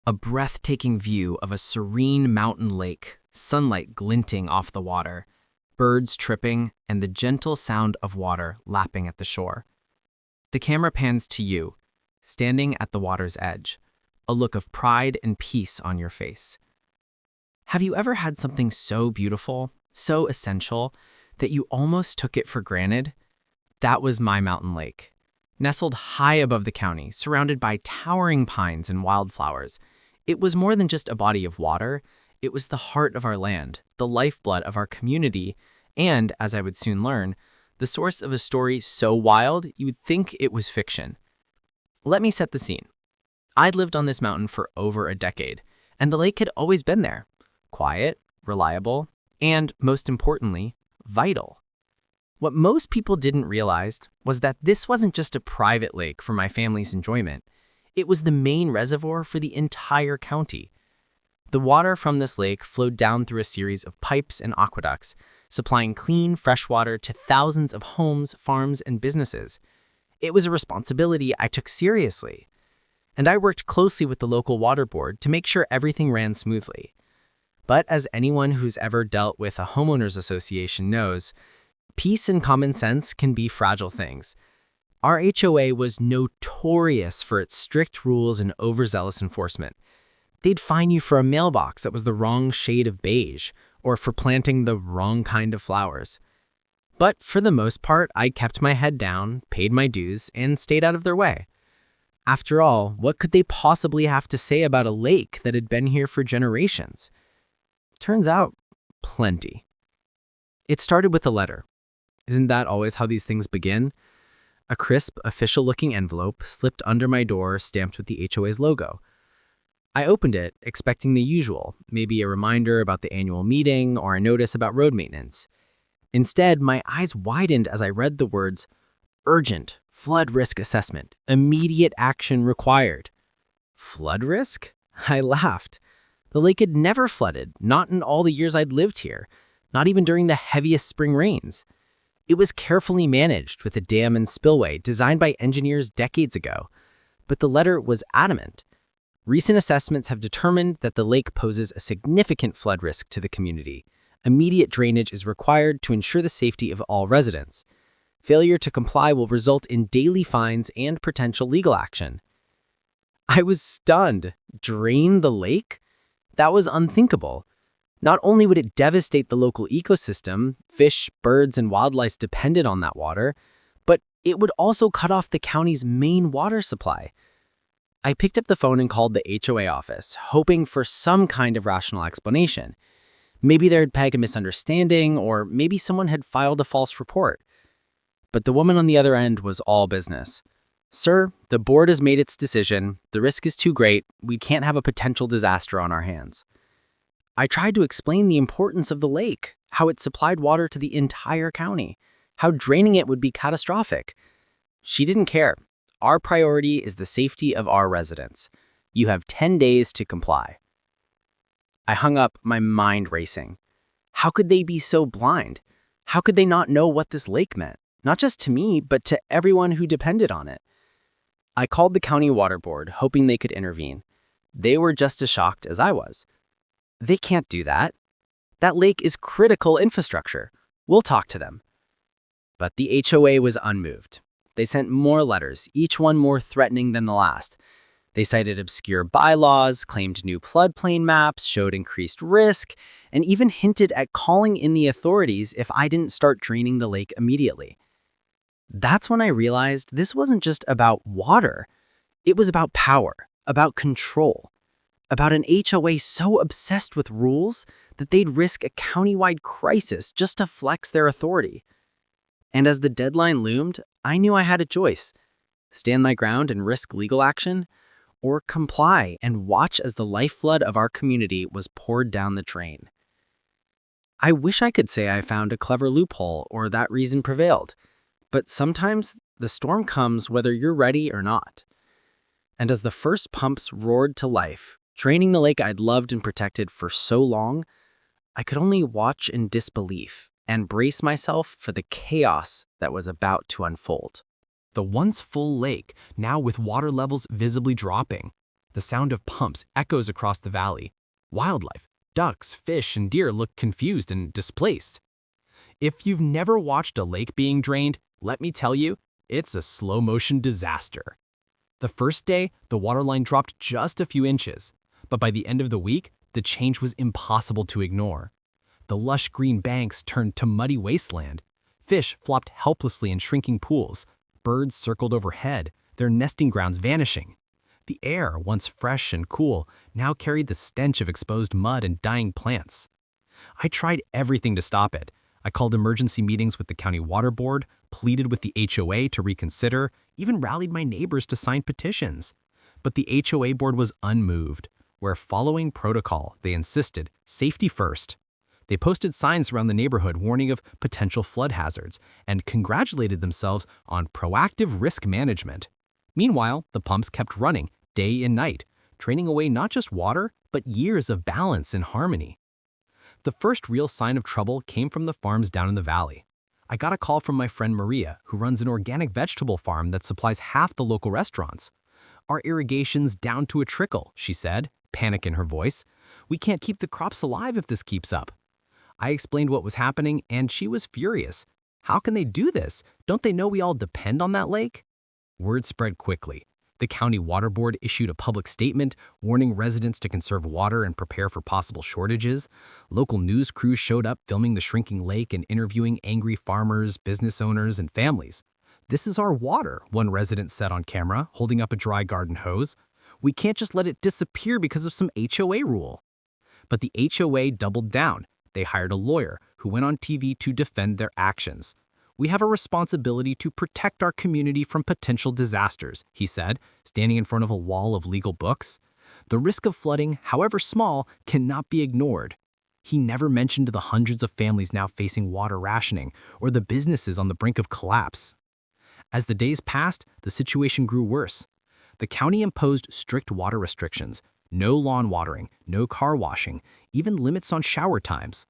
A breathtaking view of a serene mountain lake, sunlight glinting off the water, birds tripping, and the gentle sound of water lapping at the shore. The camera pans to you, standing at the water's edge, a look of pride and peace on your face. Have you ever had something so beautiful, so essential, that you almost took it for granted? That was my mountain lake. Nestled high above the county, surrounded by towering pines and wildflowers, it was more than just a body of water. It was the heart of our land, the lifeblood of our community, and, as I would soon learn, the source of a story so wild you would think it was fiction. Let me set the scene. I'd lived on this mountain for over a decade, and the lake had always been there. Quiet, reliable, and, most importantly, vital. What most people didn't realize was that this wasn't just a private lake for my family's enjoyment. It was the main reservoir for the entire county. The water from this lake flowed down through a series of pipes and aqueducts, supplying clean, fresh water to thousands of homes, farms, and businesses. It was a responsibility I took seriously. And I worked closely with the local water board to make sure everything ran smoothly. But as anyone who's ever dealt with a homeowners association knows, peace and common sense can be fragile things. Our HOA was notorious for its strict rules and overzealous enforcement. They'd fine you for a mailbox that was the wrong shade of beige, or for planting the wrong kind of flowers. But for the most part, I kept my head down, paid my dues, and stayed out of their way. After all, what could they possibly have to say about a lake that had been here for generations? Turns out, plenty. It started with a letter. Isn't that always how these things begin? A crisp, official-looking envelope slipped under my door, stamped with the HOA's logo. I opened it, expecting the usual, maybe a reminder about the annual meeting or a notice about road maintenance. Instead, my eyes widened as I read the words, "Urgent, flood risk assessment, immediate action required." Flood risk? I laughed. The lake had never flooded, not in all the years I'd lived here, not even during the heaviest spring rains. It was carefully managed with a dam and spillway designed by engineers decades ago. But the letter was adamant. Recent assessments have determined that the lake poses a significant flood risk to the community. Immediate drainage is required to ensure the safety of all residents. Failure to comply will result in daily fines and potential legal action. I was stunned. Drain the lake? That was unthinkable. Not only would it devastate the local ecosystem, fish, birds, and wildlife depended on that water, but it would also cut off the county's main water supply. I picked up the phone and called the HOA office, hoping for some kind of rational explanation. Maybe they'd peg a misunderstanding, or maybe someone had filed a false report. But the woman on the other end was all business. "Sir, the board has made its decision. The risk is too great. We can't have a potential disaster on our hands." I tried to explain the importance of the lake, how it supplied water to the entire county, how draining it would be catastrophic. She didn't care. "Our priority is the safety of our residents. You have 10 days to comply." I hung up, my mind racing. How could they be so blind? How could they not know what this lake meant? Not just to me, but to everyone who depended on it. I called the county water board, hoping they could intervene. They were just as shocked as I was. "They can't do that. That lake is critical infrastructure. We'll talk to them." But the HOA was unmoved. They sent more letters, each one more threatening than the last. They cited obscure bylaws, claimed new floodplain maps, showed increased risk, and even hinted at calling in the authorities if I didn't start draining the lake immediately. That's when I realized this wasn't just about water. It was about power, about control, about an HOA so obsessed with rules that they'd risk a countywide crisis just to flex their authority. And as the deadline loomed, I knew I had a choice: stand my ground and risk legal action, or comply and watch as the lifeblood of our community was poured down the drain. I wish I could say I found a clever loophole or that reason prevailed, but sometimes the storm comes whether you're ready or not. And as the first pumps roared to life, draining the lake I'd loved and protected for so long, I could only watch in disbelief and brace myself for the chaos that was about to unfold. The once full lake, now with water levels visibly dropping. The sound of pumps echoes across the valley. Wildlife, ducks, fish, and deer look confused and displaced. If you've never watched a lake being drained, let me tell you, it's a slow-motion disaster. The first day, the waterline dropped just a few inches, but by the end of the week, the change was impossible to ignore. The lush green banks turned to muddy wasteland. Fish flopped helplessly in shrinking pools. Birds circled overhead, their nesting grounds vanishing. The air, once fresh and cool, now carried the stench of exposed mud and dying plants. I tried everything to stop it. I called emergency meetings with the county water board, pleaded with the HOA to reconsider, even rallied my neighbors to sign petitions. But the HOA board was unmoved, where following protocol, they insisted, safety first. They posted signs around the neighborhood warning of potential flood hazards and congratulated themselves on proactive risk management. Meanwhile, the pumps kept running day and night, draining away not just water, but years of balance and harmony. The first real sign of trouble came from the farms down in the valley. I got a call from my friend Maria, who runs an organic vegetable farm that supplies half the local restaurants. "Our irrigation's down to a trickle," she said, panic in her voice. "We can't keep the crops alive if this keeps up." I explained what was happening, and she was furious. "How can they do this? Don't they know we all depend on that lake?" Word spread quickly. The county water board issued a public statement warning residents to conserve water and prepare for possible shortages. Local news crews showed up filming the shrinking lake and interviewing angry farmers, business owners, and families. "This is our water," one resident said on camera, holding up a dry garden hose. "We can't just let it disappear because of some HOA rule." But the HOA doubled down. They hired a lawyer who went on TV to defend their actions. "We have a responsibility to protect our community from potential disasters," he said, standing in front of a wall of legal books. "The risk of flooding, however small, cannot be ignored." He never mentioned the hundreds of families now facing water rationing or the businesses on the brink of collapse. As the days passed, the situation grew worse. The county imposed strict water restrictions, no lawn watering, no car washing, even limits on shower times.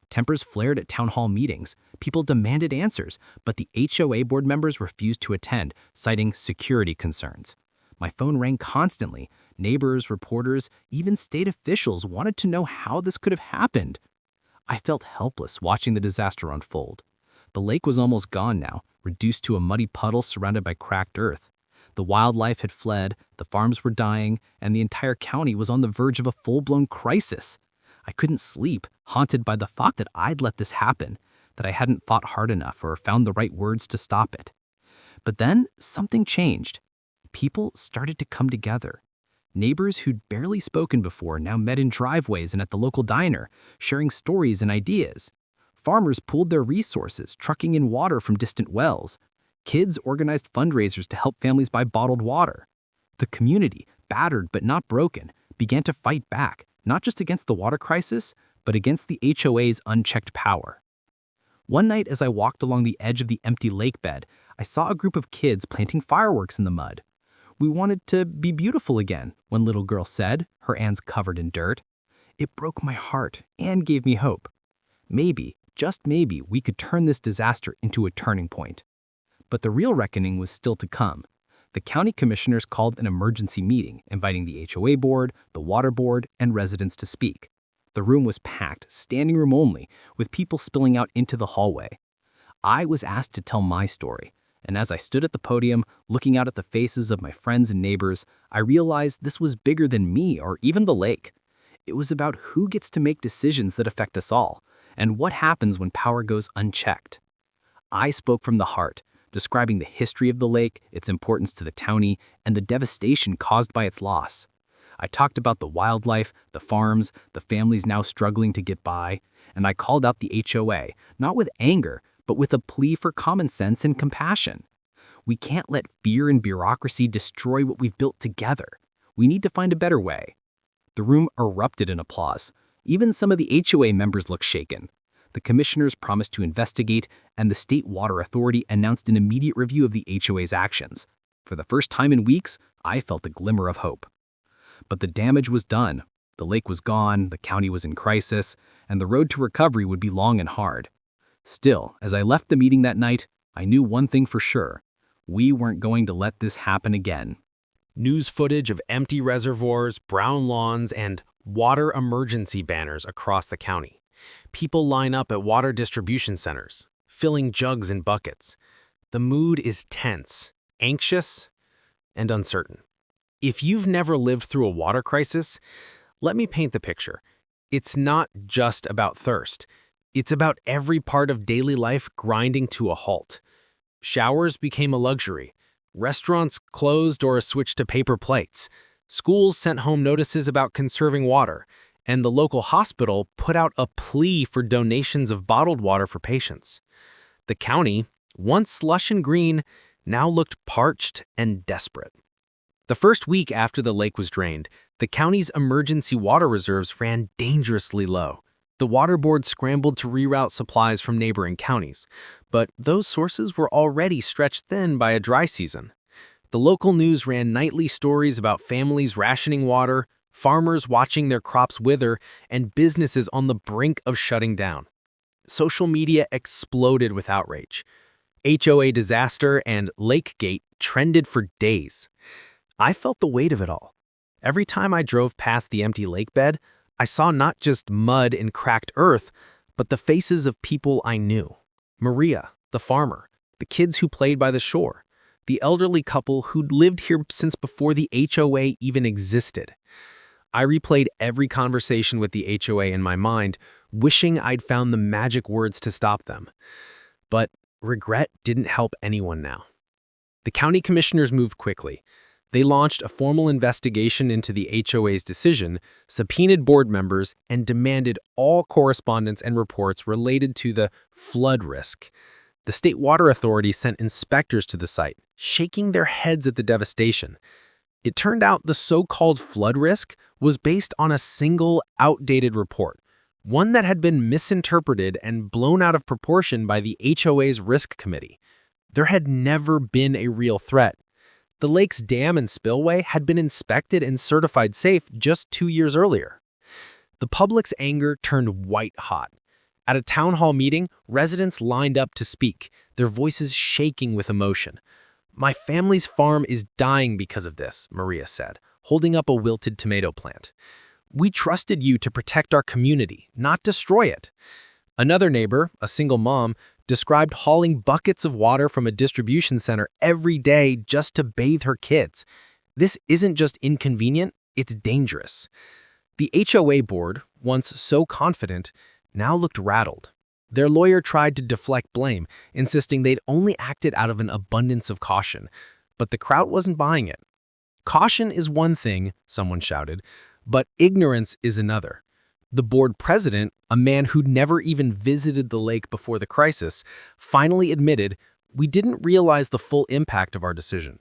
Tempers flared at town hall meetings. People demanded answers, but the HOA board members refused to attend, citing security concerns. My phone rang constantly. Neighbors, reporters, even state officials wanted to know how this could have happened. I felt helpless watching the disaster unfold. The lake was almost gone now, reduced to a muddy puddle surrounded by cracked earth. The wildlife had fled, the farms were dying, and the entire county was on the verge of a full-blown crisis. I couldn't sleep, haunted by the thought that I'd let this happen, that I hadn't fought hard enough or found the right words to stop it. But then something changed. People started to come together. Neighbors who'd barely spoken before now met in driveways and at the local diner, sharing stories and ideas. Farmers pooled their resources, trucking in water from distant wells. Kids organized fundraisers to help families buy bottled water. The community, battered but not broken, began to fight back, not just against the water crisis, but against the HOA's unchecked power. One night as I walked along the edge of the empty lake bed, I saw a group of kids planting fireworks in the mud. "We wanted to be beautiful again," one little girl said, her hands covered in dirt. It broke my heart and gave me hope. Maybe, just maybe, we could turn this disaster into a turning point. But the real reckoning was still to come. The county commissioners called an emergency meeting, inviting the HOA board, the water board, and residents to speak. The room was packed, standing room only, with people spilling out into the hallway. I was asked to tell my story, and as I stood at the podium, looking out at the faces of my friends and neighbors, I realized this was bigger than me or even the lake. It was about who gets to make decisions that affect us all, and what happens when power goes unchecked. I spoke from the heart, describing the history of the lake, its importance to the townie, and the devastation caused by its loss. I talked about the wildlife, the farms, the families now struggling to get by, and I called out the HOA, not with anger, but with a plea for common sense and compassion. We can't let fear and bureaucracy destroy what we've built together. We need to find a better way. The room erupted in applause. Even some of the HOA members looked shaken. The commissioners promised to investigate, and the State Water Authority announced an immediate review of the HOA's actions. For the first time in weeks, I felt a glimmer of hope. But the damage was done. The lake was gone, the county was in crisis, and the road to recovery would be long and hard. Still, as I left the meeting that night, I knew one thing for sure. We weren't going to let this happen again. News footage of empty reservoirs, brown lawns, and water emergency banners across the county. People line up at water distribution centers, filling jugs and buckets. The mood is tense, anxious, and uncertain. If you've never lived through a water crisis, let me paint the picture. It's not just about thirst. It's about every part of daily life grinding to a halt. Showers became a luxury. Restaurants closed or switched to paper plates. Schools sent home notices about conserving water, and the local hospital put out a plea for donations of bottled water for patients. The county, once lush and green, now looked parched and desperate. The first week after the lake was drained, the county's emergency water reserves ran dangerously low. The water board scrambled to reroute supplies from neighboring counties, but those sources were already stretched thin by a dry season. The local news ran nightly stories about families rationing water, farmers watching their crops wither, and businesses on the brink of shutting down. Social media exploded with outrage. HOA disaster and Lakegate trended for days. I felt the weight of it all. Every time I drove past the empty lake bed, I saw not just mud and cracked earth, but the faces of people I knew. Maria, the farmer, the kids who played by the shore, the elderly couple who'd lived here since before the HOA even existed. I replayed every conversation with the HOA in my mind, wishing I'd found the magic words to stop them. But regret didn't help anyone now. The county commissioners moved quickly. They launched a formal investigation into the HOA's decision, subpoenaed board members, and demanded all correspondence and reports related to the flood risk. The state water authority sent inspectors to the site, shaking their heads at the devastation. It turned out the so-called flood risk was based on a single, outdated report, one that had been misinterpreted and blown out of proportion by the HOA's risk committee. There had never been a real threat. The lake's dam and spillway had been inspected and certified safe just 2 years earlier. The public's anger turned white hot. At a town hall meeting, residents lined up to speak, their voices shaking with emotion. "My family's farm is dying because of this," Maria said, holding up a wilted tomato plant. "We trusted you to protect our community, not destroy it." Another neighbor, a single mom, described hauling buckets of water from a distribution center every day just to bathe her kids. This isn't just inconvenient, it's dangerous. The HOA board, once so confident, now looked rattled. Their lawyer tried to deflect blame, insisting they'd only acted out of an abundance of caution, but the crowd wasn't buying it. "Caution is one thing," someone shouted, "but ignorance is another." The board president, a man who'd never even visited the lake before the crisis, finally admitted, "We didn't realize the full impact of our decision.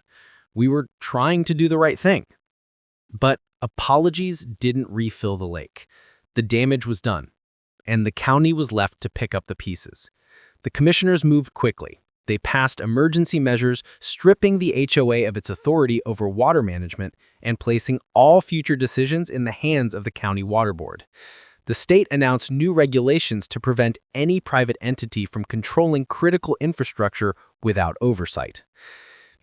We were trying to do the right thing." But apologies didn't refill the lake. The damage was done, and the county was left to pick up the pieces. The commissioners moved quickly. They passed emergency measures, stripping the HOA of its authority over water management and placing all future decisions in the hands of the county water board. The state announced new regulations to prevent any private entity from controlling critical infrastructure without oversight.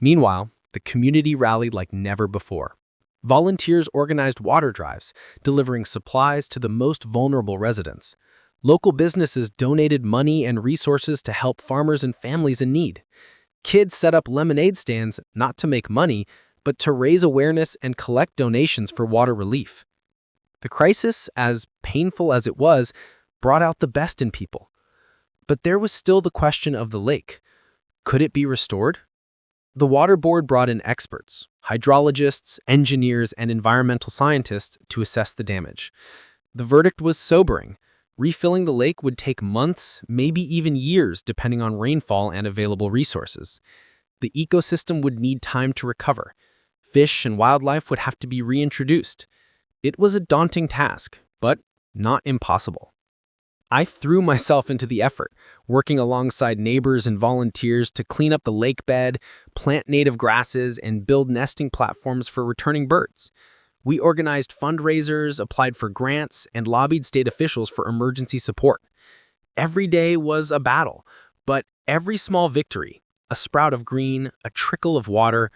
Meanwhile, the community rallied like never before. Volunteers organized water drives, delivering supplies to the most vulnerable residents. Local businesses donated money and resources to help farmers and families in need. Kids set up lemonade stands not to make money, but to raise awareness and collect donations for water relief. The crisis, as painful as it was, brought out the best in people. But there was still the question of the lake. Could it be restored? The water board brought in experts, hydrologists, engineers, and environmental scientists to assess the damage. The verdict was sobering. Refilling the lake would take months, maybe even years, depending on rainfall and available resources. The ecosystem would need time to recover. Fish and wildlife would have to be reintroduced. It was a daunting task, but not impossible. I threw myself into the effort, working alongside neighbors and volunteers to clean up the lake bed, plant native grasses, and build nesting platforms for returning birds. We organized fundraisers, applied for grants, and lobbied state officials for emergency support. Every day was a battle, but every small victory, a sprout of green, a trickle of water,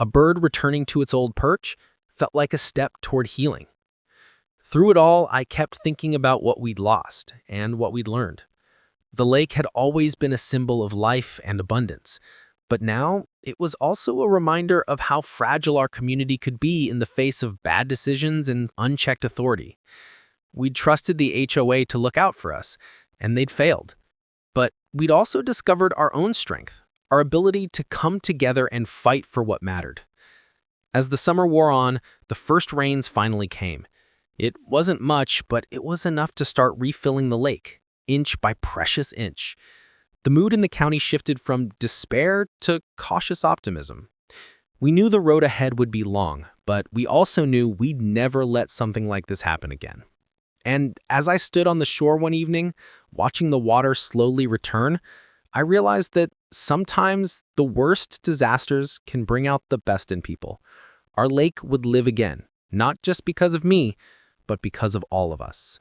A bird returning to its old perch felt like a step toward healing. Through it all, I kept thinking about what we'd lost and what we'd learned. The lake had always been a symbol of life and abundance, but now it was also a reminder of how fragile our community could be in the face of bad decisions and unchecked authority. We'd trusted the HOA to look out for us, and they'd failed. But we'd also discovered our own strength, our ability to come together and fight for what mattered. As the summer wore on, the first rains finally came. It wasn't much, but it was enough to start refilling the lake, inch by precious inch. The mood in the county shifted from despair to cautious optimism. We knew the road ahead would be long, but we also knew we'd never let something like this happen again. And as I stood on the shore one evening, watching the water slowly return, I realized that sometimes the worst disasters can bring out the best in people. Our lake would live again, not just because of me, but because of all of us.